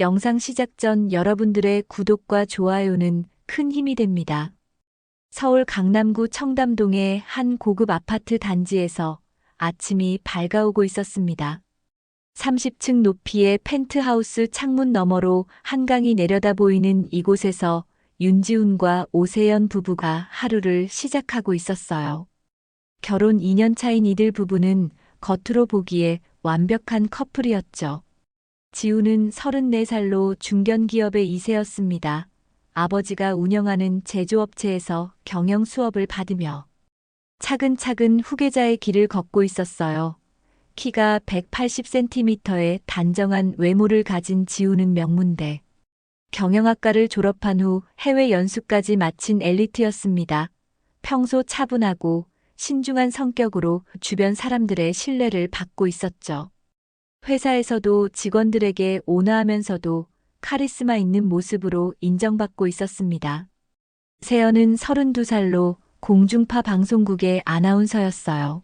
영상 시작 전 여러분들의 구독과 좋아요는 큰 힘이 됩니다. 서울 강남구 청담동의 한 고급 아파트 단지에서 아침이 밝아오고 있었습니다. 30층 높이의 펜트하우스 창문 너머로 한강이 내려다 보이는 이곳에서 윤지훈과 오세연 부부가 하루를 시작하고 있었어요. 결혼 2년 차인 이들 부부는 겉으로 보기에 완벽한 커플이었죠. 지훈은 34살로 중견기업의 2세였습니다. 아버지가 운영하는 제조업체에서 경영 수업을 받으며 차근차근 후계자의 길을 걷고 있었어요. 키가 180cm의 단정한 외모를 가진 지훈은 명문대 경영학과를 졸업한 후 해외 연수까지 마친 엘리트였습니다. 평소 차분하고 신중한 성격으로 주변 사람들의 신뢰를 받고 있었죠. 회사에서도 직원들에게 온화하면서도 카리스마 있는 모습으로 인정받고 있었습니다. 세연은 32살로 공중파 방송국의 아나운서였어요.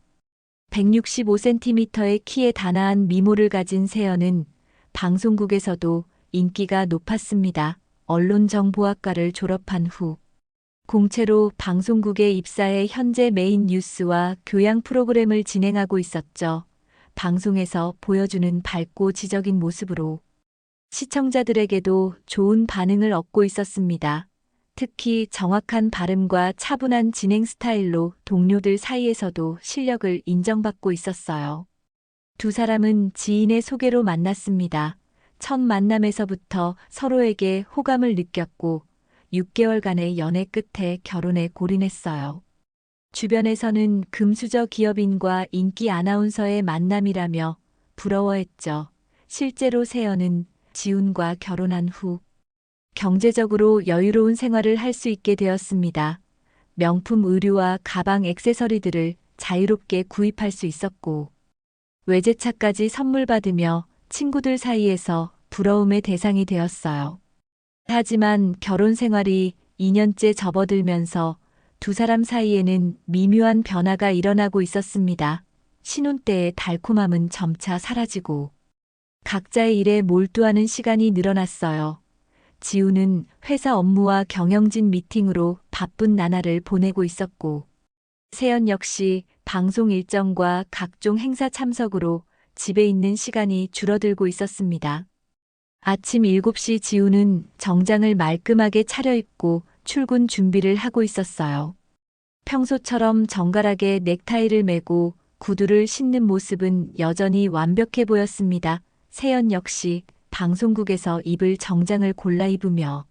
165cm의 키에 단아한 미모를 가진 세연은 방송국에서도 인기가 높았습니다. 언론정보학과를 졸업한 후 공채로 방송국에 입사해 현재 메인 뉴스와 교양 프로그램을 진행하고 있었죠. 방송에서 보여주는 밝고 지적인 모습으로 시청자들에게도 좋은 반응을 얻고 있었습니다. 특히 정확한 발음과 차분한 진행 스타일로 동료들 사이에서도 실력을 인정받고 있었어요. 두 사람은 지인의 소개로 만났습니다. 첫 만남에서부터 서로에게 호감을 느꼈고 6개월간의 연애 끝에 결혼에 골인했어요. 주변에서는 금수저 기업인과 인기 아나운서의 만남이라며 부러워했죠. 실제로 세연은 지훈과 결혼한 후 경제적으로 여유로운 생활을 할 수 있게 되었습니다. 명품 의류와 가방 액세서리들을 자유롭게 구입할 수 있었고 외제차까지 선물 받으며 친구들 사이에서 부러움의 대상이 되었어요. 하지만 결혼 생활이 2년째 접어들면서 두 사람 사이에는 미묘한 변화가 일어나고 있었습니다. 신혼 때의 달콤함은 점차 사라지고 각자의 일에 몰두하는 시간이 늘어났어요. 지훈은 회사 업무와 경영진 미팅으로 바쁜 나날을 보내고 있었고 세연 역시 방송 일정과 각종 행사 참석으로 집에 있는 시간이 줄어들고 있었습니다. 아침 7시 지훈은 정장을 말끔하게 차려입고 출근 준비를 하고 있었어요. 평소처럼 정갈하게 넥타이를 매고 구두를 신는 모습은 여전히 완벽해 보였습니다. 세연 역시 방송국에서 입을 정장을 골라 입으며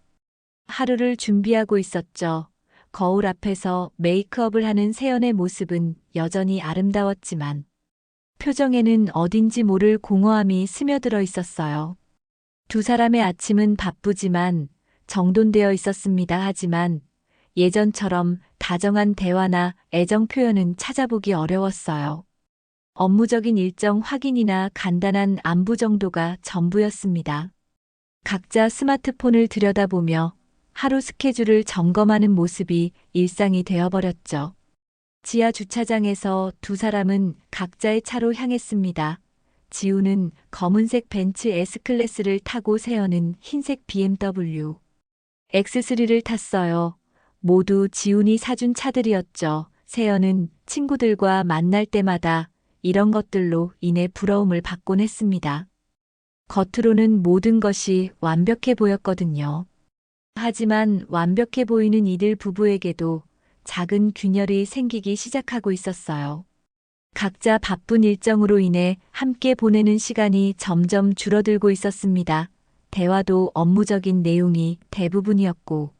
하루를 준비하고 있었죠. 거울 앞에서 메이크업을 하는 세연의 모습은 여전히 아름다웠지만 표정에는 어딘지 모를 공허함이 스며들어 있었어요. 두 사람의 아침은 바쁘지만 정돈되어 있었습니다. 하지만 예전처럼 다정한 대화나 애정 표현은 찾아보기 어려웠어요. 업무적인 일정 확인이나 간단한 안부 정도가 전부였습니다. 각자 스마트폰을 들여다보며 하루 스케줄을 점검하는 모습이 일상이 되어버렸죠. 지하 주차장에서 두 사람은 각자의 차로 향했습니다. 지훈은 검은색 벤츠 S클래스를 타고 세연은 흰색 BMW X3를 탔어요. 모두 지훈이 사준 차들이었죠. 세연은 친구들과 만날 때마다 이런 것들로 인해 부러움을 받곤 했습니다. 겉으로는 모든 것이 완벽해 보였거든요. 하지만 완벽해 보이는 이들 부부에게도 작은 균열이 생기기 시작하고 있었어요. 각자 바쁜 일정으로 인해 함께 보내는 시간이 점점 줄어들고 있었습니다. 대화도 업무적인 내용이 대부분이었고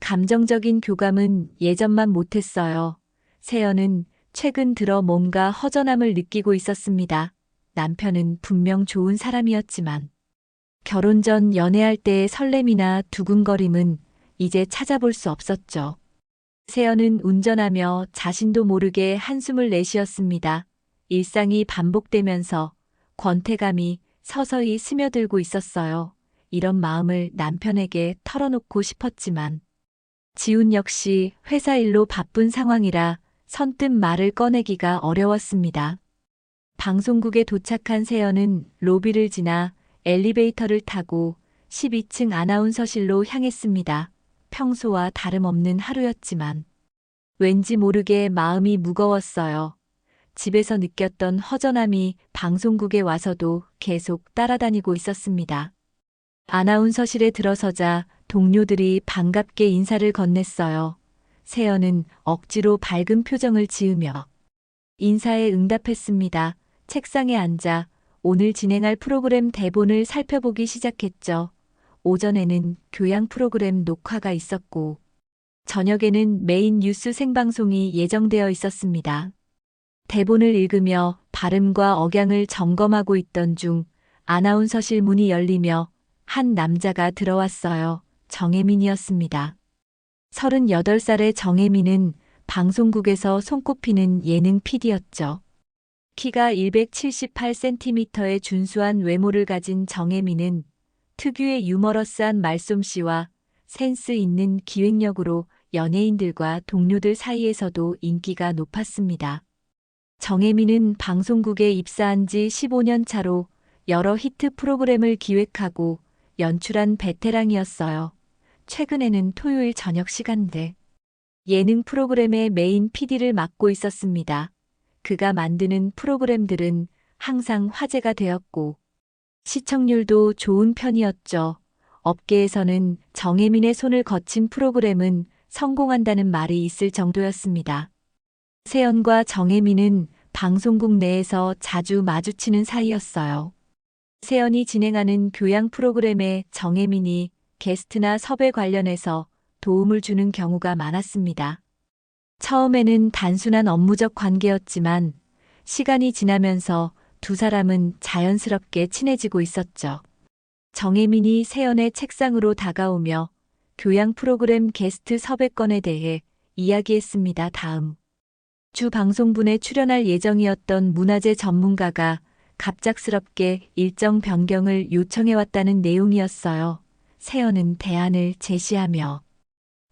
감정적인 교감은 예전만 못했어요. 세연은 최근 들어 뭔가 허전함을 느끼고 있었습니다. 남편은 분명 좋은 사람이었지만 결혼 전 연애할 때의 설렘이나 두근거림은 이제 찾아볼 수 없었죠. 세연은 운전하며 자신도 모르게 한숨을 내쉬었습니다. 일상이 반복되면서 권태감이 서서히 스며들고 있었어요. 이런 마음을 남편에게 털어놓고 싶었지만 지훈 역시 회사 일로 바쁜 상황이라 선뜻 말을 꺼내기가 어려웠습니다. 방송국에 도착한 세연은 로비를 지나 엘리베이터를 타고 12층 아나운서실로 향했습니다. 평소와 다름없는 하루였지만 왠지 모르게 마음이 무거웠어요. 집에서 느꼈던 허전함이 방송국에 와서도 계속 따라다니고 있었습니다. 아나운서실에 들어서자 동료들이 반갑게 인사를 건넸어요. 세연은 억지로 밝은 표정을 지으며 인사에 응답했습니다. 책상에 앉아 오늘 진행할 프로그램 대본을 살펴보기 시작했죠. 오전에는 교양 프로그램 녹화가 있었고, 저녁에는 메인 뉴스 생방송이 예정되어 있었습니다. 대본을 읽으며 발음과 억양을 점검하고 있던 중 아나운서실 문이 열리며 한 남자가 들어왔어요. 정혜민이었습니다. 38살의 정혜민은 방송국에서 손꼽히는 예능 PD였죠. 키가 178cm의 준수한 외모를 가진 정혜민은 특유의 유머러스한 말솜씨와 센스 있는 기획력으로 연예인들과 동료들 사이에서도 인기가 높았습니다. 정혜민은 방송국에 입사한 지 15년 차로 여러 히트 프로그램을 기획하고 연출한 베테랑이었어요. 최근에는 토요일 저녁 시간대 예능 프로그램의 메인 PD를 맡고 있었습니다. 그가 만드는 프로그램들은 항상 화제가 되었고 시청률도 좋은 편이었죠. 업계에서는 정혜민의 손을 거친 프로그램은 성공한다는 말이 있을 정도였습니다. 세연과 정혜민은 방송국 내에서 자주 마주치는 사이였어요. 세연이 진행하는 교양 프로그램에 정혜민이 게스트나 섭외 관련해서 도움을 주는 경우가 많았습니다. 처음에는 단순한 업무적 관계였지만 시간이 지나면서 두 사람은 자연스럽게 친해지고 있었죠. 정혜민이 세연의 책상으로 다가오며 교양 프로그램 게스트 섭외건에 대해 이야기했습니다. 다음 주 방송분에 출연할 예정이었던 문화재 전문가가 갑작스럽게 일정 변경을 요청해왔다는 내용이었어요. 세연은 대안을 제시하며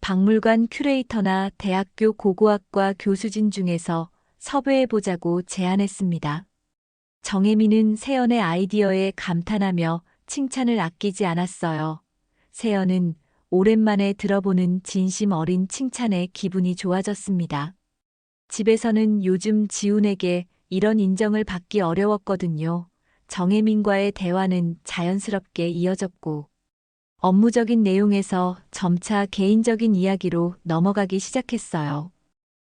박물관 큐레이터나 대학교 고고학과 교수진 중에서 섭외해보자고 제안했습니다. 정혜민은 세연의 아이디어에 감탄하며 칭찬을 아끼지 않았어요. 세연은 오랜만에 들어보는 진심 어린 칭찬에 기분이 좋아졌습니다. 집에서는 요즘 지훈에게 이런 인정을 받기 어려웠거든요. 정혜민과의 대화는 자연스럽게 이어졌고 업무적인 내용에서 점차 개인적인 이야기로 넘어가기 시작했어요.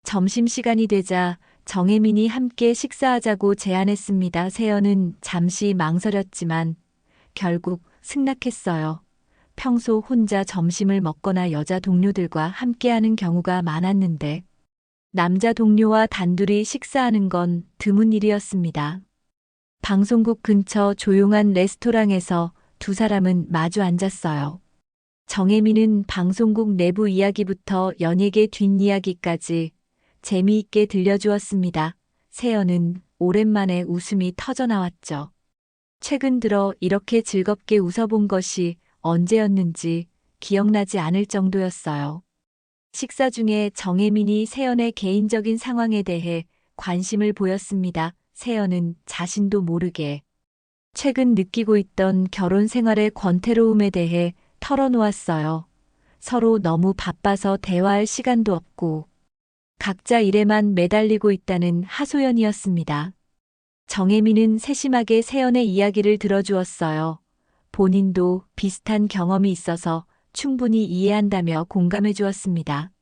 점심시간이 되자 정혜민이 함께 식사하자고 제안했습니다. 세연은 잠시 망설였지만 결국 승낙했어요. 평소 혼자 점심을 먹거나 여자 동료들과 함께하는 경우가 많았는데 남자 동료와 단둘이 식사하는 건 드문 일이었습니다. 방송국 근처 조용한 레스토랑에서 두 사람은 마주 앉았어요. 정혜민은 방송국 내부 이야기부터 연예계 뒷이야기까지 재미있게 들려주었습니다. 세연은 오랜만에 웃음이 터져나왔죠. 최근 들어 이렇게 즐겁게 웃어본 것이 언제였는지 기억나지 않을 정도였어요. 식사 중에 정혜민이 세연의 개인적인 상황에 대해 관심을 보였습니다. 세연은 자신도 모르게 최근 느끼고 있던 결혼 생활의 권태로움에 대해 털어놓았어요. 서로 너무 바빠서 대화할 시간도 없고 각자 일에만 매달리고 있다는 하소연이었습니다. 정혜민은 세심하게 세연의 이야기를 들어주었어요. 본인도 비슷한 경험이 있어서 충분히 이해한다며 공감해 주었습니다.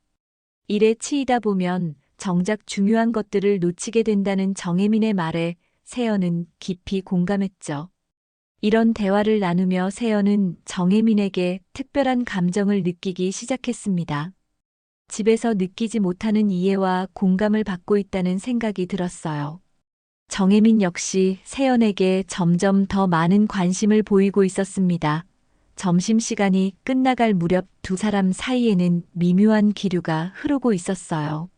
일에 치이다 보면 정작 중요한 것들을 놓치게 된다는 정혜민의 말에 세연은 깊이 공감했죠. 이런 대화를 나누며 세연은 정혜민에게 특별한 감정을 느끼기 시작했습니다. 집에서 느끼지 못하는 이해와 공감을 받고 있다는 생각이 들었어요. 정혜민 역시 세연에게 점점 더 많은 관심을 보이고 있었습니다. 점심시간이 끝나갈 무렵 두 사람 사이에는 미묘한 기류가 흐르고 있었어요.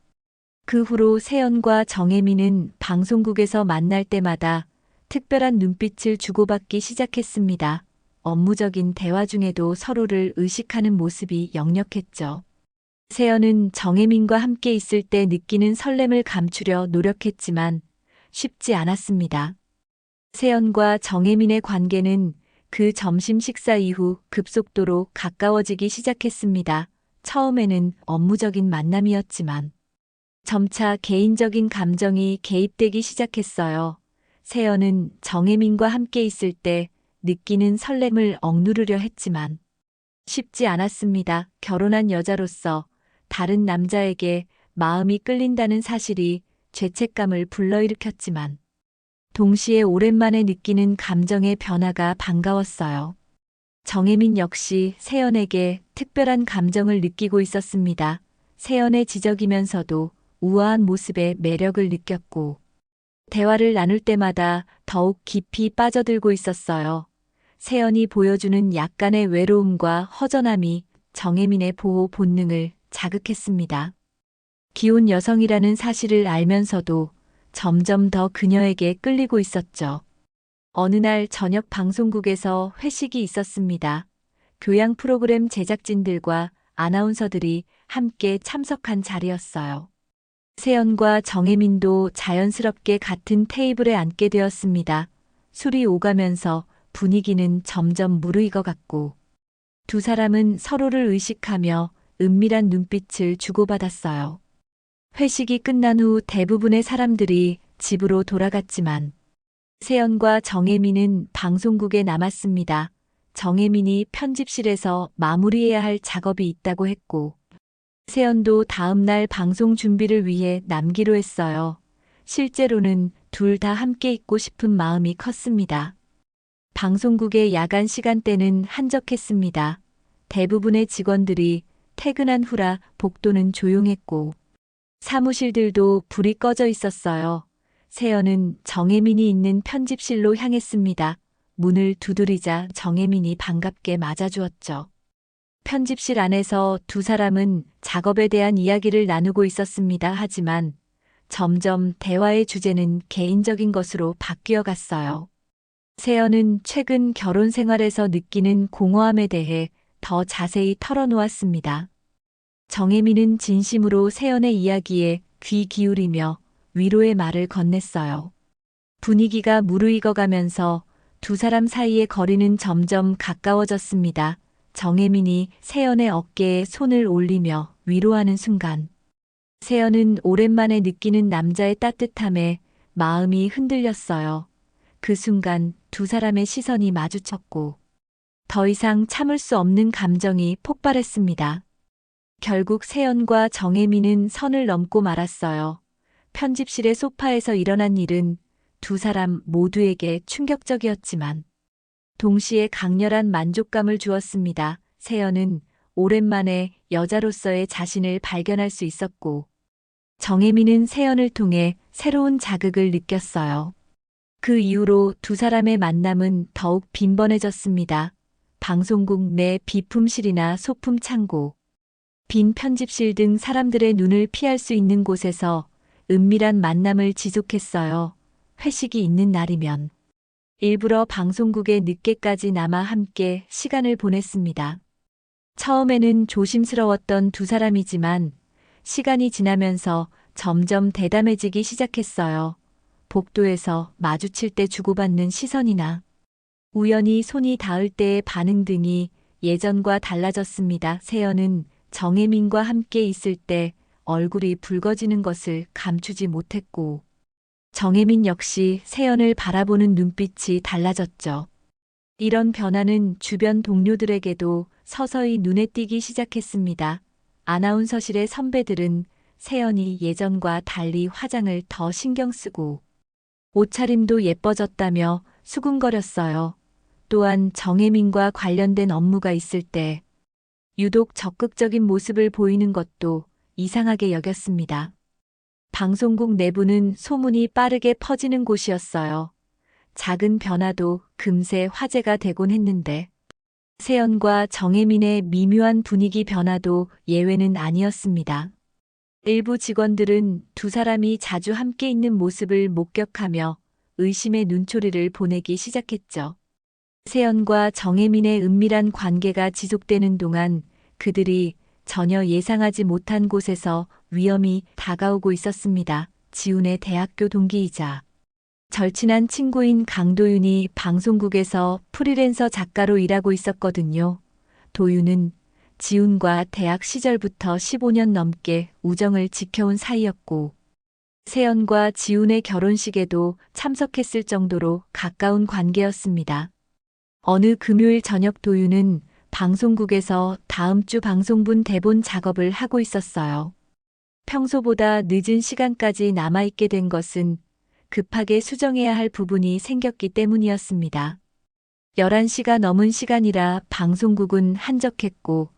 그 후로 세연과 정혜민은 방송국에서 만날 때마다 특별한 눈빛을 주고받기 시작했습니다. 업무적인 대화 중에도 서로를 의식하는 모습이 역력했죠. 세연은 정혜민과 함께 있을 때 느끼는 설렘을 감추려 노력했지만 쉽지 않았습니다. 세연과 정혜민의 관계는 그 점심 식사 이후 급속도로 가까워지기 시작했습니다. 처음에는 업무적인 만남이었지만 점차 개인적인 감정이 개입되기 시작했어요. 세연은 정혜민과 함께 있을 때 느끼는 설렘을 억누르려 했지만 쉽지 않았습니다. 결혼한 여자로서 다른 남자에게 마음이 끌린다는 사실이 죄책감을 불러일으켰지만 동시에 오랜만에 느끼는 감정의 변화가 반가웠어요. 정혜민 역시 세연에게 특별한 감정을 느끼고 있었습니다. 세연의 지적이면서도 우아한 모습에 매력을 느꼈고 대화를 나눌 때마다 더욱 깊이 빠져들고 있었어요. 세연이 보여주는 약간의 외로움과 허전함이 정혜민의 보호 본능을 자극했습니다. 기혼 여성이라는 사실을 알면서도 점점 더 그녀에게 끌리고 있었죠. 어느 날 저녁 방송국에서 회식이 있었습니다. 교양 프로그램 제작진들과 아나운서들이 함께 참석한 자리였어요. 세연과 정혜민도 자연스럽게 같은 테이블에 앉게 되었습니다. 술이 오가면서 분위기는 점점 무르익어갔고 두 사람은 서로를 의식하며 은밀한 눈빛을 주고받았어요. 회식이 끝난 후 대부분의 사람들이 집으로 돌아갔지만 세연과 정혜민은 방송국에 남았습니다. 정혜민이 편집실에서 마무리해야 할 작업이 있다고 했고 세연도 다음 날 방송 준비를 위해 남기로 했어요. 실제로는 둘 다 함께 있고 싶은 마음이 컸습니다. 방송국의 야간 시간대는 한적했습니다. 대부분의 직원들이 퇴근한 후라 복도는 조용했고 사무실들도 불이 꺼져 있었어요. 세연은 정혜민이 있는 편집실로 향했습니다. 문을 두드리자 정혜민이 반갑게 맞아주었죠. 편집실 안에서 두 사람은 작업에 대한 이야기를 나누고 있었습니다. 하지만 점점 대화의 주제는 개인적인 것으로 바뀌어 갔어요. 세연은 최근 결혼 생활에서 느끼는 공허함에 대해 더 자세히 털어놓았습니다. 정혜민은 진심으로 세연의 이야기에 귀 기울이며 위로의 말을 건넸어요. 분위기가 무르익어가면서 두 사람 사이의 거리는 점점 가까워졌습니다. 정혜민이 세연의 어깨에 손을 올리며 위로하는 순간 세연은 오랜만에 느끼는 남자의 따뜻함에 마음이 흔들렸어요. 그 순간 두 사람의 시선이 마주쳤고 더 이상 참을 수 없는 감정이 폭발했습니다. 결국 세연과 정혜민은 선을 넘고 말았어요. 편집실의 소파에서 일어난 일은 두 사람 모두에게 충격적이었지만 동시에 강렬한 만족감을 주었습니다. 세연은 오랜만에 여자로서의 자신을 발견할 수 있었고 정혜민은 세연을 통해 새로운 자극을 느꼈어요. 그 이후로 두 사람의 만남은 더욱 빈번해졌습니다. 방송국 내 비품실이나 소품 창고, 빈 편집실 등 사람들의 눈을 피할 수 있는 곳에서 은밀한 만남을 지속했어요. 회식이 있는 날이면 일부러 방송국에 늦게까지 남아 함께 시간을 보냈습니다. 처음에는 조심스러웠던 두 사람이지만 시간이 지나면서 점점 대담해지기 시작했어요. 복도에서 마주칠 때 주고받는 시선이나 우연히 손이 닿을 때의 반응 등이 예전과 달라졌습니다. 세연은 정혜민과 함께 있을 때 얼굴이 붉어지는 것을 감추지 못했고 정혜민 역시 세연을 바라보는 눈빛이 달라졌죠. 이런 변화는 주변 동료들에게도 서서히 눈에 띄기 시작했습니다. 아나운서실의 선배들은 세연이 예전과 달리 화장을 더 신경 쓰고 옷차림도 예뻐졌다며 수군거렸어요. 또한 정혜민과 관련된 업무가 있을 때 유독 적극적인 모습을 보이는 것도 이상하게 여겼습니다. 방송국 내부는 소문이 빠르게 퍼지는 곳이었어요. 작은 변화도 금세 화제가 되곤 했는데 세연과 정혜민의 미묘한 분위기 변화도 예외는 아니었습니다. 일부 직원들은 두 사람이 자주 함께 있는 모습을 목격하며 의심의 눈초리를 보내기 시작했죠. 세연과 정혜민의 은밀한 관계가 지속되는 동안 그들이 전혀 예상하지 못한 곳에서 위험이 다가오고 있었습니다. 지훈의 대학교 동기이자 절친한 친구인 강도윤이 방송국에서 프리랜서 작가로 일하고 있었거든요. 도윤은 지훈과 대학 시절부터 15년 넘게 우정을 지켜온 사이였고, 세연과 지훈의 결혼식에도 참석했을 정도로 가까운 관계였습니다. 어느 금요일 저녁 도윤은 방송국에서 다음 주 방송분 대본 작업을 하고 있었어요. 평소보다 늦은 시간까지 남아있게 된 것은 급하게 수정해야 할 부분이 생겼기 때문이었습니다. 11시가 넘은 시간이라 방송국은 한적했고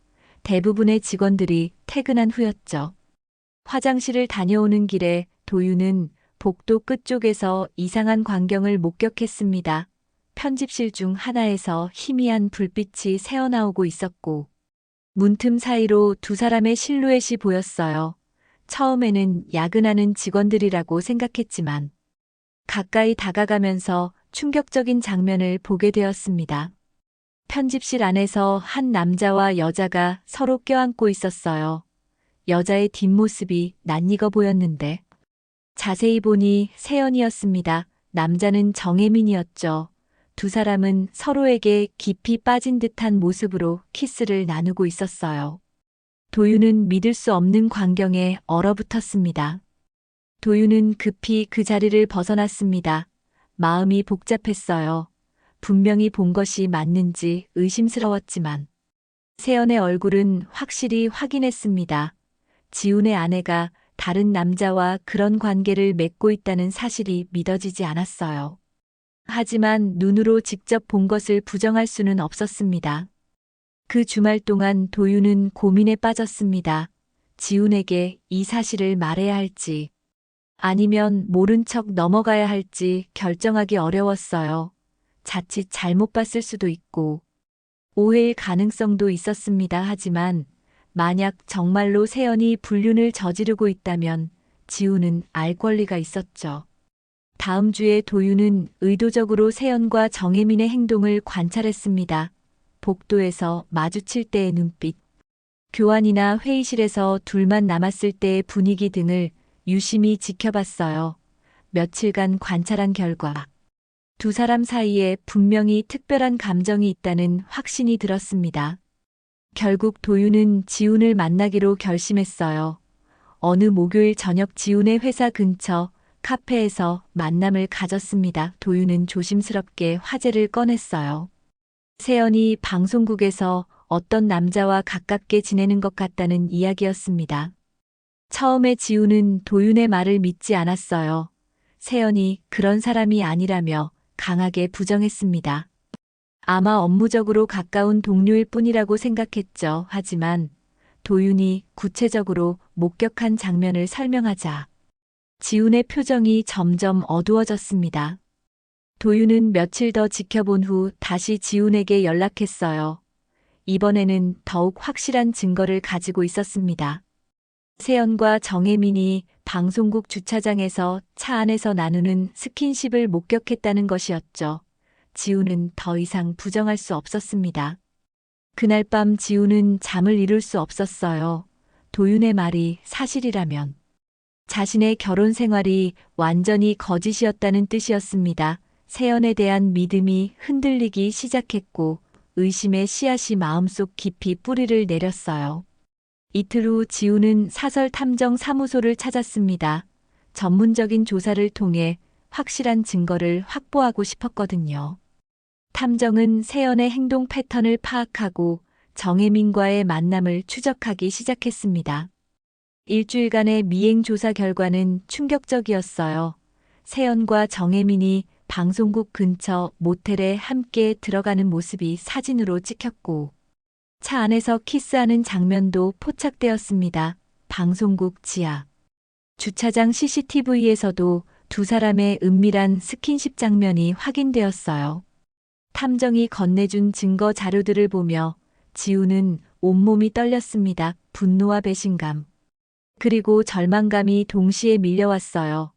대부분의 직원들이 퇴근한 후였죠. 화장실을 다녀오는 길에 도윤은 복도 끝쪽에서 이상한 광경을 목격했습니다. 편집실 중 하나에서 희미한 불빛이 새어나오고 있었고 문틈 사이로 두 사람의 실루엣이 보였어요. 처음에는 야근하는 직원들이라고 생각했지만 가까이 다가가면서 충격적인 장면을 보게 되었습니다. 편집실 안에서 한 남자와 여자가 서로 껴안고 있었어요. 여자의 뒷모습이 낯익어 보였는데 자세히 보니 세연이었습니다. 남자는 정혜민이었죠. 두 사람은 서로에게 깊이 빠진 듯한 모습으로 키스를 나누고 있었어요. 도윤은 믿을 수 없는 광경에 얼어붙었습니다. 도윤은 급히 그 자리를 벗어났습니다. 마음이 복잡했어요. 분명히 본 것이 맞는지 의심스러웠지만 세연의 얼굴은 확실히 확인했습니다. 지훈의 아내가 다른 남자와 그런 관계를 맺고 있다는 사실이 믿어지지 않았어요. 하지만 눈으로 직접 본 것을 부정할 수는 없었습니다. 그 주말 동안 도윤은 고민에 빠졌습니다. 지훈에게 이 사실을 말해야 할지 아니면 모른 척 넘어가야 할지 결정하기 어려웠어요. 자칫 잘못 봤을 수도 있고 오해의 가능성도 있었습니다. 하지만 만약 정말로 세연이 불륜을 저지르고 있다면 지훈은 알 권리가 있었죠. 다음 주에 도윤은 의도적으로 세연과 정혜민의 행동을 관찰했습니다. 복도에서 마주칠 때의 눈빛, 교환이나 회의실에서 둘만 남았을 때의 분위기 등을 유심히 지켜봤어요. 며칠간 관찰한 결과 두 사람 사이에 분명히 특별한 감정이 있다는 확신이 들었습니다. 결국 도윤은 지훈을 만나기로 결심했어요. 어느 목요일 저녁 지훈의 회사 근처 카페에서 만남을 가졌습니다. 도윤은 조심스럽게 화제를 꺼냈어요. 세연이 방송국에서 어떤 남자와 가깝게 지내는 것 같다는 이야기였습니다. 처음에 지훈은 도윤의 말을 믿지 않았어요. 세연이 그런 사람이 아니라며 강하게 부정했습니다. 아마 업무적으로 가까운 동료일 뿐이라고 생각했죠. 하지만 도윤이 구체적으로 목격한 장면을 설명하자 지훈의 표정이 점점 어두워졌습니다. 도윤은 며칠 더 지켜본 후 다시 지훈에게 연락했어요. 이번에는 더욱 확실한 증거를 가지고 있었습니다. 세연과 정혜민이 방송국 주차장에서 차 안에서 나누는 스킨십을 목격했다는 것이었죠. 지훈은 더 이상 부정할 수 없었습니다. 그날 밤 지훈은 잠을 이룰 수 없었어요. 도윤의 말이 사실이라면 자신의 결혼 생활이 완전히 거짓이었다는 뜻이었습니다. 세연에 대한 믿음이 흔들리기 시작했고 의심의 씨앗이 마음속 깊이 뿌리를 내렸어요. 이틀 후 지훈은 사설 탐정 사무소를 찾았습니다. 전문적인 조사를 통해 확실한 증거를 확보하고 싶었거든요. 탐정은 세연의 행동 패턴을 파악하고 정혜민과의 만남을 추적하기 시작했습니다. 일주일간의 미행 조사 결과는 충격적이었어요. 세연과 정혜민이 방송국 근처 모텔에 함께 들어가는 모습이 사진으로 찍혔고 차 안에서 키스하는 장면도 포착되었습니다. 방송국 지하. 주차장 CCTV에서도 두 사람의 은밀한 스킨십 장면이 확인되었어요. 탐정이 건네준 증거 자료들을 보며 지훈은 온몸이 떨렸습니다. 분노와 배신감, 그리고 절망감이 동시에 밀려왔어요.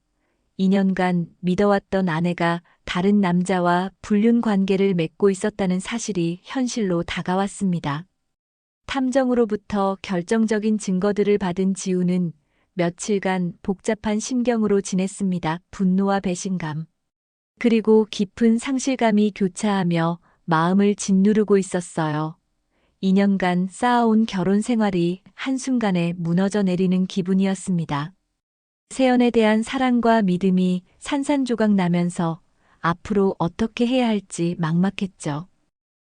2년간 믿어왔던 아내가 다른 남자와 불륜 관계를 맺고 있었다는 사실이 현실로 다가왔습니다. 탐정으로부터 결정적인 증거들을 받은 지훈은 며칠간 복잡한 심경으로 지냈습니다. 분노와 배신감, 그리고 깊은 상실감이 교차하며 마음을 짓누르고 있었어요. 2년간 쌓아온 결혼 생활이 한순간에 무너져 내리는 기분이었습니다. 세연에 대한 사랑과 믿음이 산산조각 나면서 앞으로 어떻게 해야 할지 막막했죠.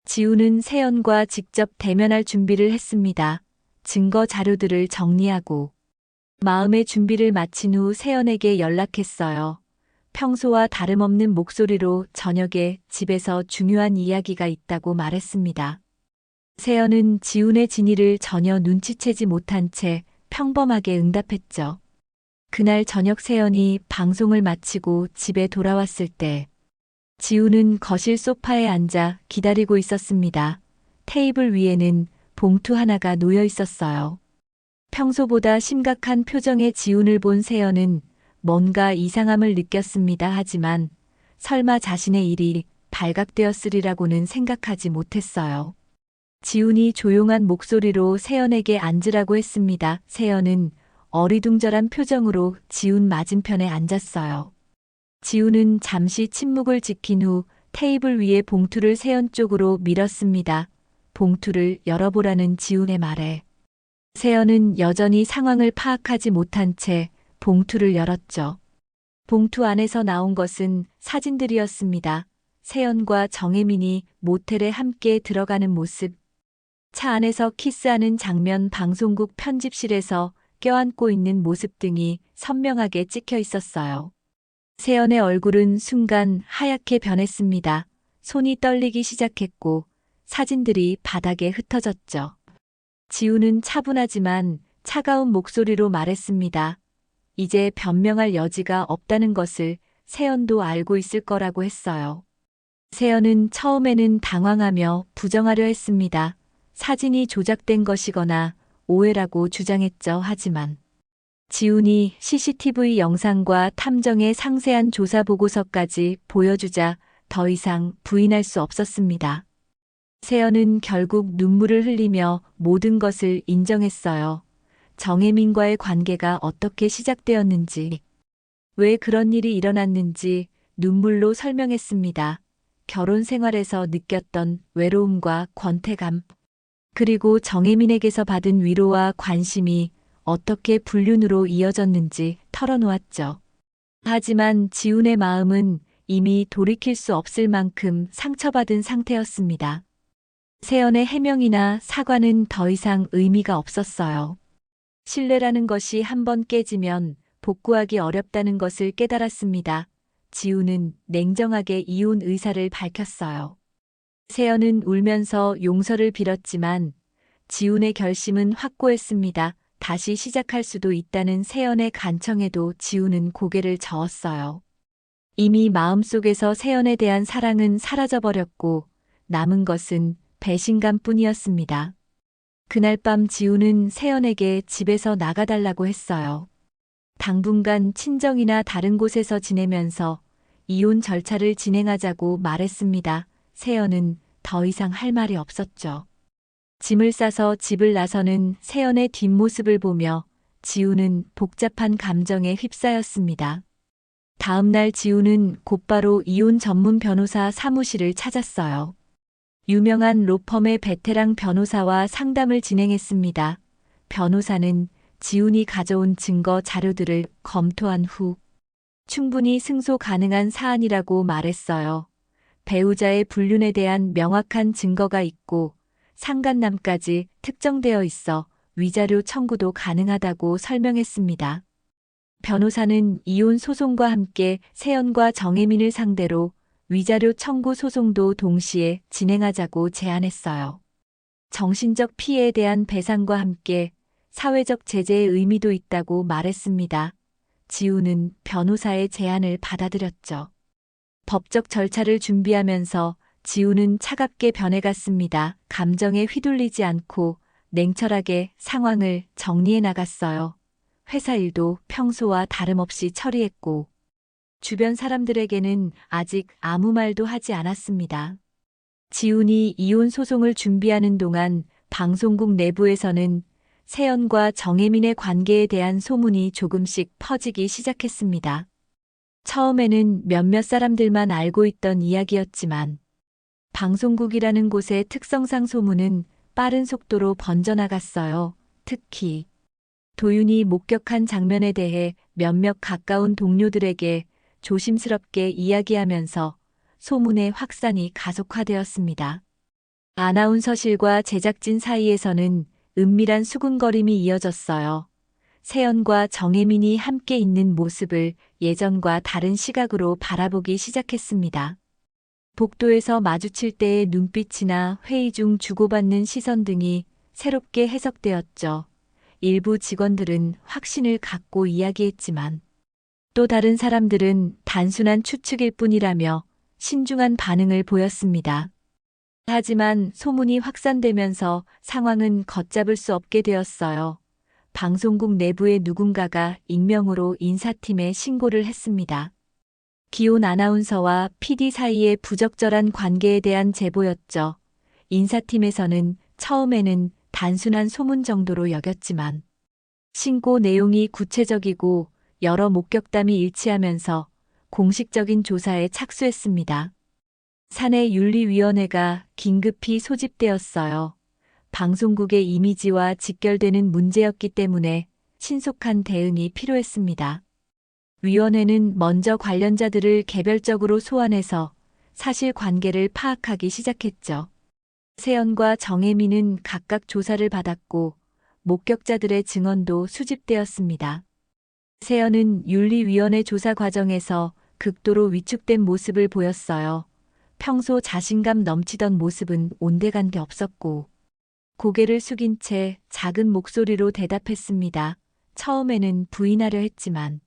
지우는 세연과 직접 대면할 준비를 했습니다. 증거 자료들을 정리하고 마음의 준비를 마친 후 세연에게 연락했어요. 평소와 다름없는 목소리로 저녁에 집에서 중요한 이야기가 있다고 말했습니다. 세연은 지훈의 진위를 전혀 눈치채지 못한 채 평범하게 응답했죠. 그날 저녁 세연이 방송을 마치고 집에 돌아왔을 때 지훈은 거실 소파에 앉아 기다리고 있었습니다. 테이블 위에는 봉투 하나가 놓여 있었어요. 평소보다 심각한 표정의 지훈을 본 세연은 뭔가 이상함을 느꼈습니다. 하지만 설마 자신의 일이 발각되었으리라고는 생각하지 못했어요. 지훈이 조용한 목소리로 세연에게 앉으라고 했습니다. 세연은 어리둥절한 표정으로 지훈 맞은편에 앉았어요. 지훈은 잠시 침묵을 지킨 후 테이블 위에 봉투를 세연 쪽으로 밀었습니다. 봉투를 열어보라는 지훈의 말에 세연은 여전히 상황을 파악하지 못한 채 봉투를 열었죠. 봉투 안에서 나온 것은 사진들이었습니다. 세연과 정혜민이 모텔에 함께 들어가는 모습, 차 안에서 키스하는 장면, 방송국 편집실에서 껴안고 있는 모습 등이 선명하게 찍혀 있었어요. 세연의 얼굴은 순간 하얗게 변했습니다. 손이 떨리기 시작했고 사진들이 바닥에 흩어졌죠. 지훈은 차분하지만 차가운 목소리로 말했습니다. 이제 변명할 여지가 없다는 것을 세연도 알고 있을 거라고 했어요. 세연은 처음에는 당황하며 부정하려 했습니다. 사진이 조작된 것이거나 오해라고 주장했죠. 하지만 지훈이 CCTV 영상과 탐정의 상세한 조사 보고서까지 보여주자 더 이상 부인할 수 없었습니다. 세연은 결국 눈물을 흘리며 모든 것을 인정했어요. 정혜민과의 관계가 어떻게 시작되었는지, 왜 그런 일이 일어났는지 눈물로 설명했습니다. 결혼 생활에서 느꼈던 외로움과 권태감, 그리고 정혜민에게서 받은 위로와 관심이 어떻게 불륜으로 이어졌는지 털어놓았죠. 하지만 지훈의 마음은 이미 돌이킬 수 없을 만큼 상처받은 상태였습니다. 세연의 해명이나 사과는 더 이상 의미가 없었어요. 신뢰라는 것이 한번 깨지면 복구하기 어렵다는 것을 깨달았습니다. 지훈은 냉정하게 이혼 의사를 밝혔어요. 세연은 울면서 용서를 빌었지만 지훈의 결심은 확고했습니다. 다시 시작할 수도 있다는 세연의 간청에도 지훈은 고개를 저었어요. 이미 마음속에서 세연에 대한 사랑은 사라져버렸고 남은 것은 배신감뿐이었습니다. 그날 밤 지훈은 세연에게 집에서 나가달라고 했어요. 당분간 친정이나 다른 곳에서 지내면서 이혼 절차를 진행하자고 말했습니다. 세연은 더 이상 할 말이 없었죠. 짐을 싸서 집을 나서는 세연의 뒷모습을 보며 지훈은 복잡한 감정에 휩싸였습니다. 다음 날 지훈은 곧바로 이혼 전문 변호사 사무실을 찾았어요. 유명한 로펌의 베테랑 변호사와 상담을 진행했습니다. 변호사는 지훈이 가져온 증거 자료들을 검토한 후 충분히 승소 가능한 사안이라고 말했어요. 배우자의 불륜에 대한 명확한 증거가 있고 상간남까지 특정되어 있어 위자료 청구도 가능하다고 설명했습니다. 변호사는 이혼 소송과 함께 세연과 정혜민을 상대로 위자료 청구 소송도 동시에 진행하자고 제안했어요. 정신적 피해에 대한 배상과 함께 사회적 제재의 의미도 있다고 말했습니다. 지훈은 변호사의 제안을 받아들였죠. 법적 절차를 준비하면서 지훈은 차갑게 변해갔습니다. 감정에 휘둘리지 않고 냉철하게 상황을 정리해 나갔어요. 회사 일도 평소와 다름없이 처리했고 주변 사람들에게는 아직 아무 말도 하지 않았습니다. 지훈이 이혼 소송을 준비하는 동안 방송국 내부에서는 세연과 정혜민의 관계에 대한 소문이 조금씩 퍼지기 시작했습니다. 처음에는 몇몇 사람들만 알고 있던 이야기였지만 방송국이라는 곳의 특성상 소문은 빠른 속도로 번져나갔어요. 특히 도윤이 목격한 장면에 대해 몇몇 가까운 동료들에게 조심스럽게 이야기하면서 소문의 확산이 가속화되었습니다. 아나운서실과 제작진 사이에서는 은밀한 수군거림이 이어졌어요. 세연과 정혜민이 함께 있는 모습을 예전과 다른 시각으로 바라보기 시작했습니다. 복도에서 마주칠 때의 눈빛이나 회의 중 주고받는 시선 등이 새롭게 해석되었죠. 일부 직원들은 확신을 갖고 이야기했지만 또 다른 사람들은 단순한 추측일 뿐이라며 신중한 반응을 보였습니다. 하지만 소문이 확산되면서 상황은 걷잡을 수 없게 되었어요. 방송국 내부의 누군가가 익명으로 인사팀에 신고를 했습니다. 기온 아나운서와 PD 사이의 부적절한 관계에 대한 제보였죠. 인사팀에서는 처음에는 단순한 소문 정도로 여겼지만 신고 내용이 구체적이고 여러 목격담이 일치하면서 공식적인 조사에 착수했습니다. 사내윤리위원회가 긴급히 소집되었어요. 방송국의 이미지와 직결되는 문제였기 때문에 신속한 대응이 필요했습니다. 위원회는 먼저 관련자들을 개별적으로 소환해서 사실관계를 파악하기 시작했죠. 세연과 정혜민은 각각 조사를 받았고 목격자들의 증언도 수집되었습니다. 세연은 윤리위원회 조사 과정에서 극도로 위축된 모습을 보였어요. 평소 자신감 넘치던 모습은 온데간데 없었고 고개를 숙인 채 작은 목소리로 대답했습니다. 처음에는 부인하려 했지만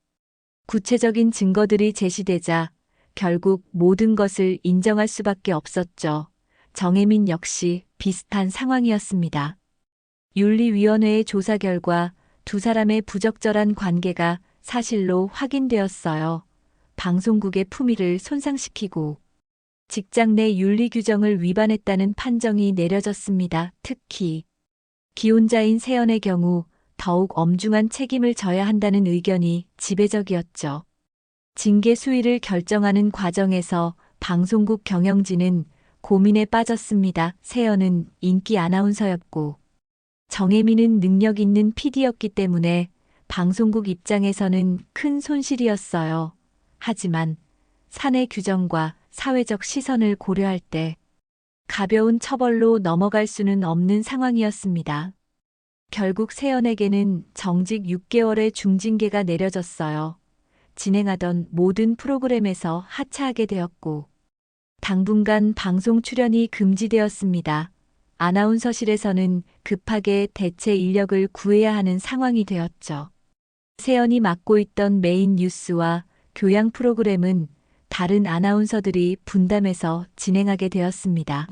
구체적인 증거들이 제시되자 결국 모든 것을 인정할 수밖에 없었죠. 정혜민 역시 비슷한 상황이었습니다. 윤리위원회의 조사 결과 두 사람의 부적절한 관계가 사실로 확인되었어요. 방송국의 품위를 손상시키고 직장 내 윤리 규정을 위반했다는 판정이 내려졌습니다. 특히 기혼자인 세연의 경우 더욱 엄중한 책임을 져야 한다는 의견이 지배적이었죠. 징계 수위를 결정하는 과정에서 방송국 경영진은 고민에 빠졌습니다. 세연은 인기 아나운서였고 정혜민은 능력 있는 PD였기 때문에 방송국 입장에서는 큰 손실이었어요. 하지만 사내 규정과 사회적 시선을 고려할 때 가벼운 처벌로 넘어갈 수는 없는 상황이었습니다. 결국 세연에게는 정직 6개월의 중징계가 내려졌어요. 진행하던 모든 프로그램에서 하차하게 되었고 당분간 방송 출연이 금지되었습니다. 아나운서실에서는 급하게 대체 인력을 구해야 하는 상황이 되었죠. 세연이 맡고 있던 메인 뉴스와 교양 프로그램은 다른 아나운서들이 분담해서 진행하게 되었습니다.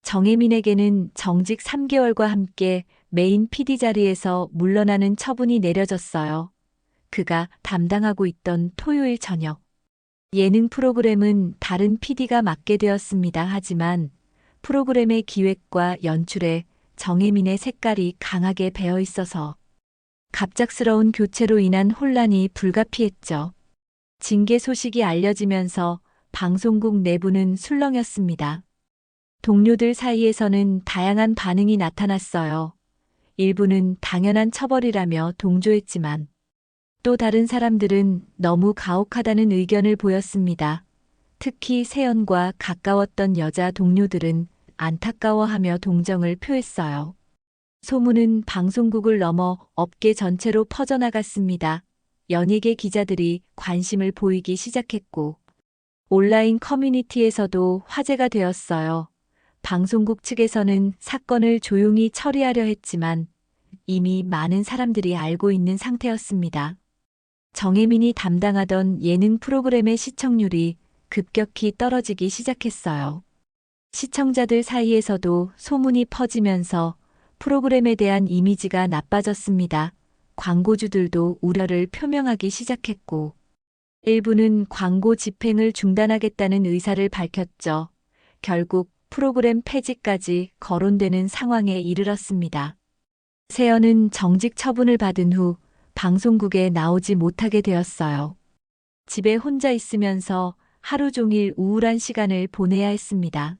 정혜민에게는 정직 3개월과 함께 메인 PD 자리에서 물러나는 처분이 내려졌어요. 그가 담당하고 있던 토요일 저녁 예능 프로그램은 다른 PD가 맡게 되었습니다. 하지만 프로그램의 기획과 연출에 정혜민의 색깔이 강하게 배어 있어서 갑작스러운 교체로 인한 혼란이 불가피했죠. 징계 소식이 알려지면서 방송국 내부는 술렁였습니다. 동료들 사이에서는 다양한 반응이 나타났어요. 일부는 당연한 처벌이라며 동조했지만 또 다른 사람들은 너무 가혹하다는 의견을 보였습니다. 특히 세연과 가까웠던 여자 동료들은 안타까워하며 동정을 표했어요. 소문은 방송국을 넘어 업계 전체로 퍼져나갔습니다. 연예계 기자들이 관심을 보이기 시작했고 온라인 커뮤니티에서도 화제가 되었어요. 방송국 측에서는 사건을 조용히 처리하려 했지만 이미 많은 사람들이 알고 있는 상태였습니다. 정혜민이 담당하던 예능 프로그램의 시청률이 급격히 떨어지기 시작했어요. 시청자들 사이에서도 소문이 퍼지면서 프로그램에 대한 이미지가 나빠졌습니다. 광고주들도 우려를 표명하기 시작했고 일부는 광고 집행을 중단하겠다는 의사를 밝혔죠. 결국 프로그램 폐지까지 거론되는 상황에 이르렀습니다. 세연은 정직 처분을 받은 후 방송국에 나오지 못하게 되었어요. 집에 혼자 있으면서 하루 종일 우울한 시간을 보내야 했습니다.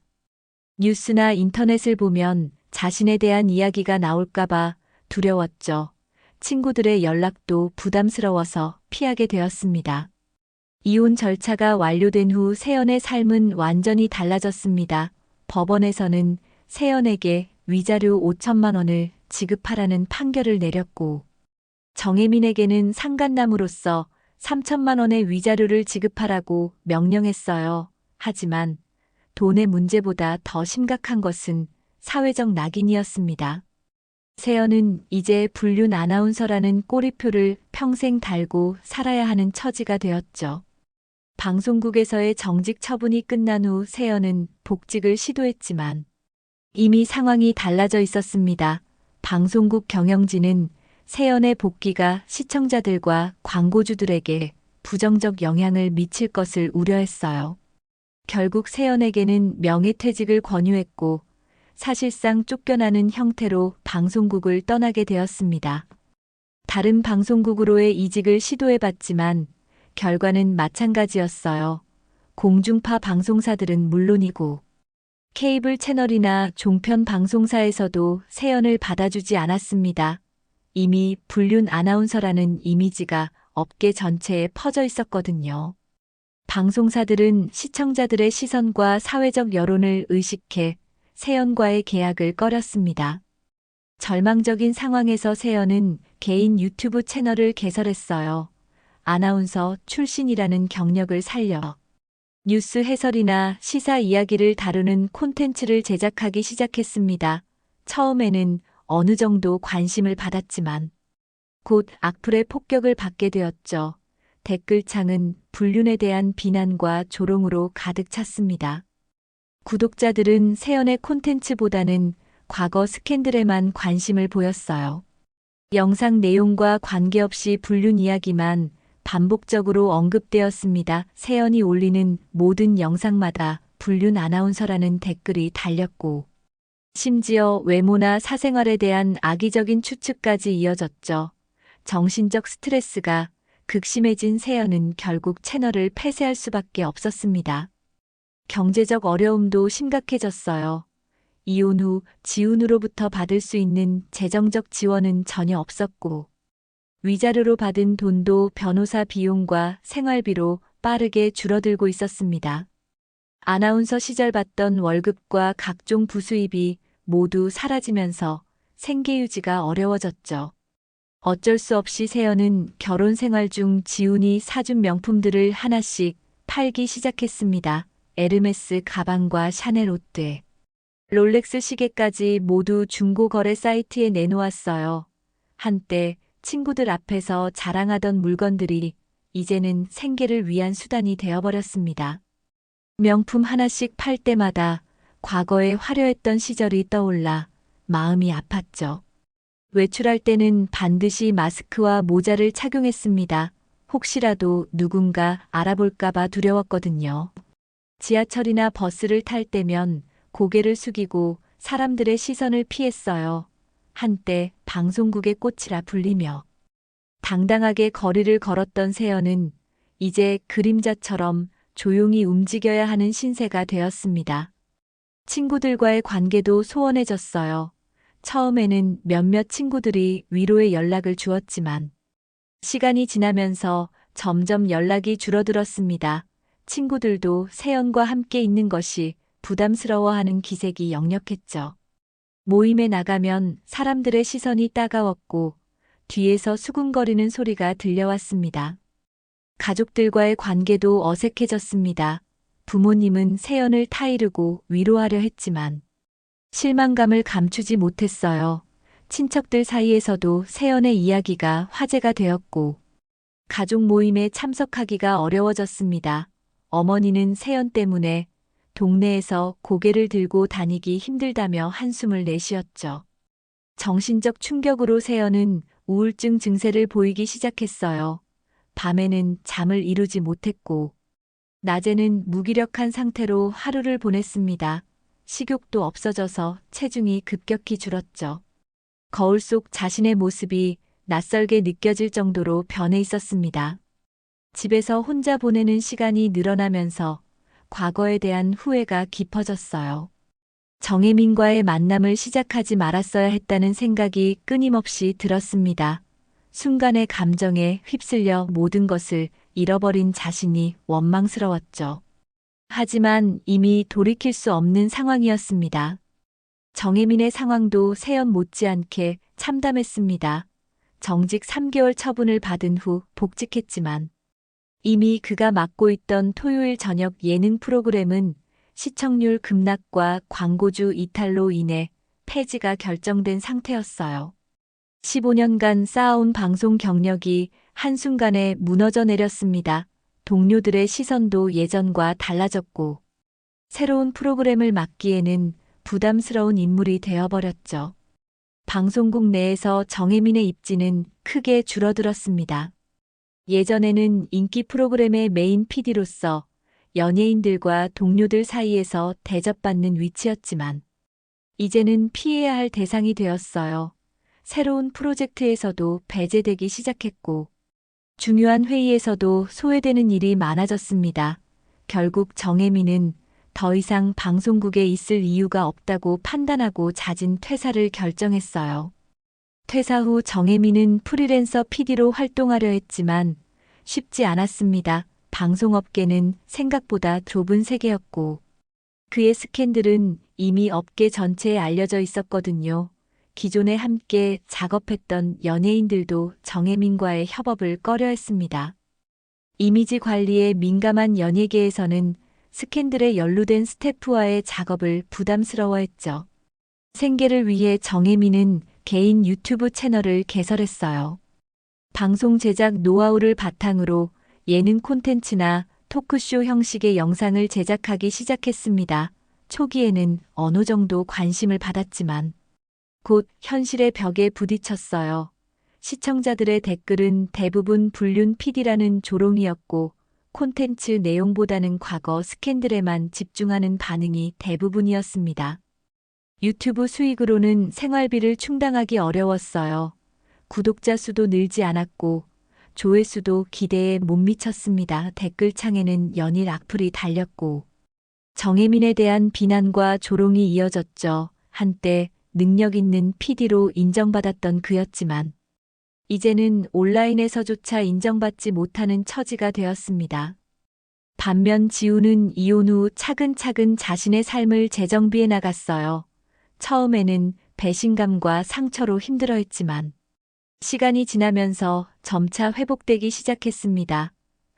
뉴스나 인터넷을 보면 자신에 대한 이야기가 나올까봐 두려웠죠. 친구들의 연락도 부담스러워서 피하게 되었습니다. 이혼 절차가 완료된 후 세연의 삶은 완전히 달라졌습니다. 법원에서는 세연에게 위자료 5천만 원을 지급하라는 판결을 내렸고, 정혜민에게는 상간남으로서 3천만 원의 위자료를 지급하라고 명령했어요. 하지만 돈의 문제보다 더 심각한 것은 사회적 낙인이었습니다. 세연은 이제 불륜 아나운서라는 꼬리표를 평생 달고 살아야 하는 처지가 되었죠. 방송국에서의 정직 처분이 끝난 후 세연은 복직을 시도했지만 이미 상황이 달라져 있었습니다. 방송국 경영진은 세연의 복귀가 시청자들과 광고주들에게 부정적 영향을 미칠 것을 우려했어요. 결국 세연에게는 명예퇴직을 권유했고 사실상 쫓겨나는 형태로 방송국을 떠나게 되었습니다. 다른 방송국으로의 이직을 시도해봤지만 결과는 마찬가지였어요. 공중파 방송사들은 물론이고 케이블 채널이나 종편 방송사에서도 세연을 받아주지 않았습니다. 이미 불륜 아나운서라는 이미지가 업계 전체에 퍼져 있었거든요. 방송사들은 시청자들의 시선과 사회적 여론을 의식해 세연과의 계약을 꺼렸습니다. 절망적인 상황에서 세연은 개인 유튜브 채널을 개설했어요. 아나운서 출신이라는 경력을 살려 뉴스 해설이나 시사 이야기를 다루는 콘텐츠를 제작하기 시작했습니다. 처음에는 어느 정도 관심을 받았지만 곧 악플의 폭격을 받게 되었죠. 댓글창은 불륜에 대한 비난과 조롱으로 가득 찼습니다. 구독자들은 세연의 콘텐츠보다는 과거 스캔들에만 관심을 보였어요. 영상 내용과 관계없이 불륜 이야기만 반복적으로 언급되었습니다. 세연이 올리는 모든 영상마다 불륜 아나운서라는 댓글이 달렸고, 심지어 외모나 사생활에 대한 악의적인 추측까지 이어졌죠. 정신적 스트레스가 극심해진 세연은 결국 채널을 폐쇄할 수밖에 없었습니다. 경제적 어려움도 심각해졌어요. 이혼 후 지훈으로부터 받을 수 있는 재정적 지원은 전혀 없었고, 위자료로 받은 돈도 변호사 비용과 생활비로 빠르게 줄어들고 있었습니다. 아나운서 시절 받던 월급과 각종 부수입이 모두 사라지면서 생계 유지가 어려워졌죠. 어쩔 수 없이 세연은 결혼 생활 중 지훈이 사준 명품들을 하나씩 팔기 시작했습니다. 에르메스 가방과 샤넬 옷들, 롤렉스 시계까지 모두 중고 거래 사이트에 내놓았어요. 한때 친구들 앞에서 자랑하던 물건들이 이제는 생계를 위한 수단이 되어버렸습니다. 명품 하나씩 팔 때마다 과거에 화려했던 시절이 떠올라 마음이 아팠죠. 외출할 때는 반드시 마스크와 모자를 착용했습니다. 혹시라도 누군가 알아볼까봐 두려웠거든요. 지하철이나 버스를 탈 때면 고개를 숙이고 사람들의 시선을 피했어요. 한때 방송국의 꽃이라 불리며 당당하게 거리를 걸었던 세연은 이제 그림자처럼 조용히 움직여야 하는 신세가 되었습니다. 친구들과의 관계도 소원해졌어요. 처음에는 몇몇 친구들이 위로의 연락을 주었지만 시간이 지나면서 점점 연락이 줄어들었습니다. 친구들도 세연과 함께 있는 것이 부담스러워하는 기색이 역력했죠. 모임에 나가면 사람들의 시선이 따가웠고 뒤에서 수군거리는 소리가 들려왔습니다. 가족들과의 관계도 어색해졌습니다. 부모님은 세연을 타이르고 위로하려 했지만 실망감을 감추지 못했어요. 친척들 사이에서도 세연의 이야기가 화제가 되었고 가족 모임에 참석하기가 어려워졌습니다. 어머니는 세연 때문에 동네에서 고개를 들고 다니기 힘들다며 한숨을 내쉬었죠. 정신적 충격으로 세연은 우울증 증세를 보이기 시작했어요. 밤에는 잠을 이루지 못했고 낮에는 무기력한 상태로 하루를 보냈습니다. 식욕도 없어져서 체중이 급격히 줄었죠. 거울 속 자신의 모습이 낯설게 느껴질 정도로 변해 있었습니다. 집에서 혼자 보내는 시간이 늘어나면서 과거에 대한 후회가 깊어졌어요. 정혜민과의 만남을 시작하지 말았어야 했다는 생각이 끊임없이 들었습니다. 순간의 감정에 휩쓸려 모든 것을 잃어버린 자신이 원망스러웠죠. 하지만 이미 돌이킬 수 없는 상황이었습니다. 정혜민의 상황도 세연 못지않게 참담했습니다. 정직 3개월 처분을 받은 후 복직했지만 이미 그가 맡고 있던 토요일 저녁 예능 프로그램은 시청률 급락과 광고주 이탈로 인해 폐지가 결정된 상태였어요. 15년간 쌓아온 방송 경력이 한순간에 무너져 내렸습니다. 동료들의 시선도 예전과 달라졌고 새로운 프로그램을 맡기에는 부담스러운 인물이 되어버렸죠. 방송국 내에서 정혜민의 입지는 크게 줄어들었습니다. 예전에는 인기 프로그램의 메인 PD로서 연예인들과 동료들 사이에서 대접받는 위치였지만 이제는 피해야 할 대상이 되었어요. 새로운 프로젝트에서도 배제되기 시작했고 중요한 회의에서도 소외되는 일이 많아졌습니다. 결국 정혜민은 더 이상 방송국에 있을 이유가 없다고 판단하고 잦은 퇴사를 결정했어요. 퇴사 후 정혜민은 프리랜서 PD로 활동하려 했지만 쉽지 않았습니다. 방송업계는 생각보다 좁은 세계였고 그의 스캔들은 이미 업계 전체에 알려져 있었거든요. 기존에 함께 작업했던 연예인들도 정혜민과의 협업을 꺼려했습니다. 이미지 관리에 민감한 연예계에서는 스캔들에 연루된 스태프와의 작업을 부담스러워했죠. 생계를 위해 정혜민은 개인 유튜브 채널을 개설했어요. 방송 제작 노하우를 바탕으로 예능 콘텐츠나 토크쇼 형식의 영상을 제작하기 시작했습니다. 초기에는 어느 정도 관심을 받았지만 곧 현실의 벽에 부딪혔어요. 시청자들의 댓글은 대부분 불륜 PD라는 조롱이었고 콘텐츠 내용보다는 과거 스캔들에만 집중하는 반응이 대부분이었습니다. 유튜브 수익으로는 생활비를 충당하기 어려웠어요. 구독자 수도 늘지 않았고 조회수도 기대에 못 미쳤습니다. 댓글창에는 연일 악플이 달렸고 정혜민에 대한 비난과 조롱이 이어졌죠. 한때 능력 있는 PD로 인정받았던 그였지만 이제는 온라인에서조차 인정받지 못하는 처지가 되었습니다. 반면 지우는 이혼 후 차근차근 자신의 삶을 재정비해 나갔어요. 처음에는 배신감과 상처로 힘들어했지만 시간이 지나면서 점차 회복되기 시작했습니다.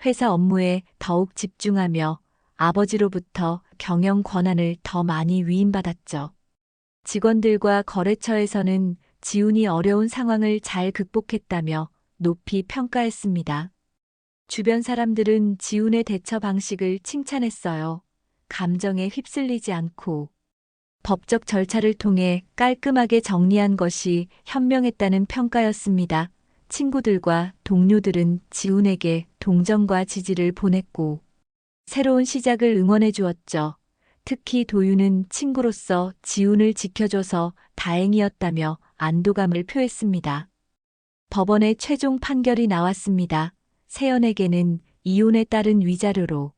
회사 업무에 더욱 집중하며 아버지로부터 경영 권한을 더 많이 위임받았죠. 직원들과 거래처에서는 지훈이 어려운 상황을 잘 극복했다며 높이 평가했습니다. 주변 사람들은 지훈의 대처 방식을 칭찬했어요. 감정에 휩쓸리지 않고 법적 절차를 통해 깔끔하게 정리한 것이 현명했다는 평가였습니다. 친구들과 동료들은 지훈에게 동정과 지지를 보냈고 새로운 시작을 응원해 주었죠. 특히 도윤은 친구로서 지훈을 지켜줘서 다행이었다며 안도감을 표했습니다. 법원의 최종 판결이 나왔습니다. 세연에게는 이혼에 따른 위자료로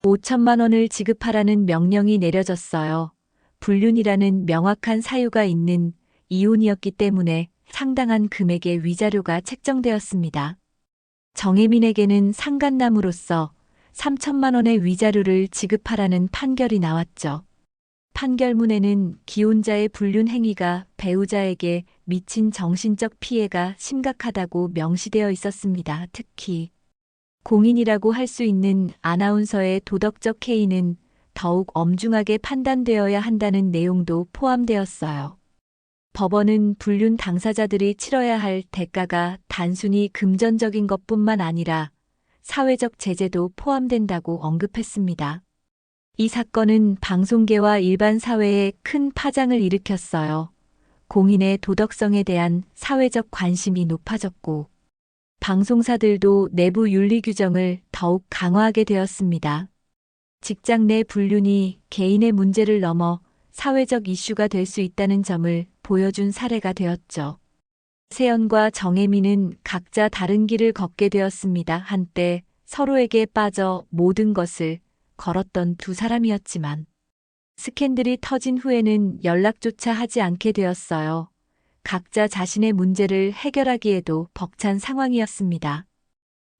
5천만 원을 지급하라는 명령이 내려졌어요. 불륜이라는 명확한 사유가 있는 이혼이었기 때문에 상당한 금액의 위자료가 책정되었습니다. 정혜민에게는 상간남으로서 3천만 원의 위자료를 지급하라는 판결이 나왔죠. 판결문에는 기혼자의 불륜 행위가 배우자에게 미친 정신적 피해가 심각하다고 명시되어 있었습니다. 특히 공인이라고 할 수 있는 아나운서의 도덕적 해이는 더욱 엄중하게 판단되어야 한다는 내용도 포함되었어요. 법원은 불륜 당사자들이 치러야 할 대가가 단순히 금전적인 것뿐만 아니라 사회적 제재도 포함된다고 언급했습니다. 이 사건은 방송계와 일반 사회에 큰 파장을 일으켰어요. 공인의 도덕성에 대한 사회적 관심이 높아졌고 방송사들도 내부 윤리 규정을 더욱 강화하게 되었습니다. 직장 내 불륜이 개인의 문제를 넘어 사회적 이슈가 될 수 있다는 점을 보여준 사례가 되었죠. 세연과 정혜민은 각자 다른 길을 걷게 되었습니다. 한때 서로에게 빠져 모든 것을 걸었던 두 사람이었지만 스캔들이 터진 후에는 연락조차 하지 않게 되었어요. 각자 자신의 문제를 해결하기에도 벅찬 상황이었습니다.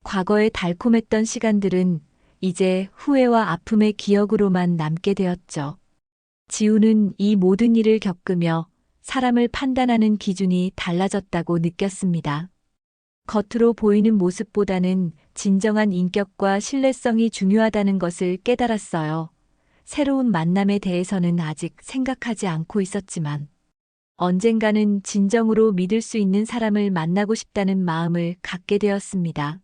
과거의 달콤했던 시간들은 이제 후회와 아픔의 기억으로만 남게 되었죠. 지우는 이 모든 일을 겪으며 사람을 판단하는 기준이 달라졌다고 느꼈습니다. 겉으로 보이는 모습보다는 진정한 인격과 신뢰성이 중요하다는 것을 깨달았어요. 새로운 만남에 대해서는 아직 생각하지 않고 있었지만 언젠가는 진정으로 믿을 수 있는 사람을 만나고 싶다는 마음을 갖게 되었습니다.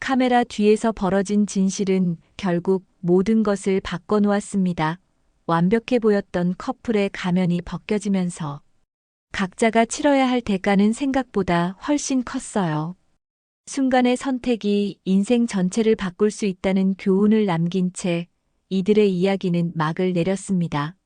카메라 뒤에서 벌어진 진실은 결국 모든 것을 바꿔놓았습니다. 완벽해 보였던 커플의 가면이 벗겨지면서 각자가 치러야 할 대가는 생각보다 훨씬 컸어요. 순간의 선택이 인생 전체를 바꿀 수 있다는 교훈을 남긴 채 이들의 이야기는 막을 내렸습니다.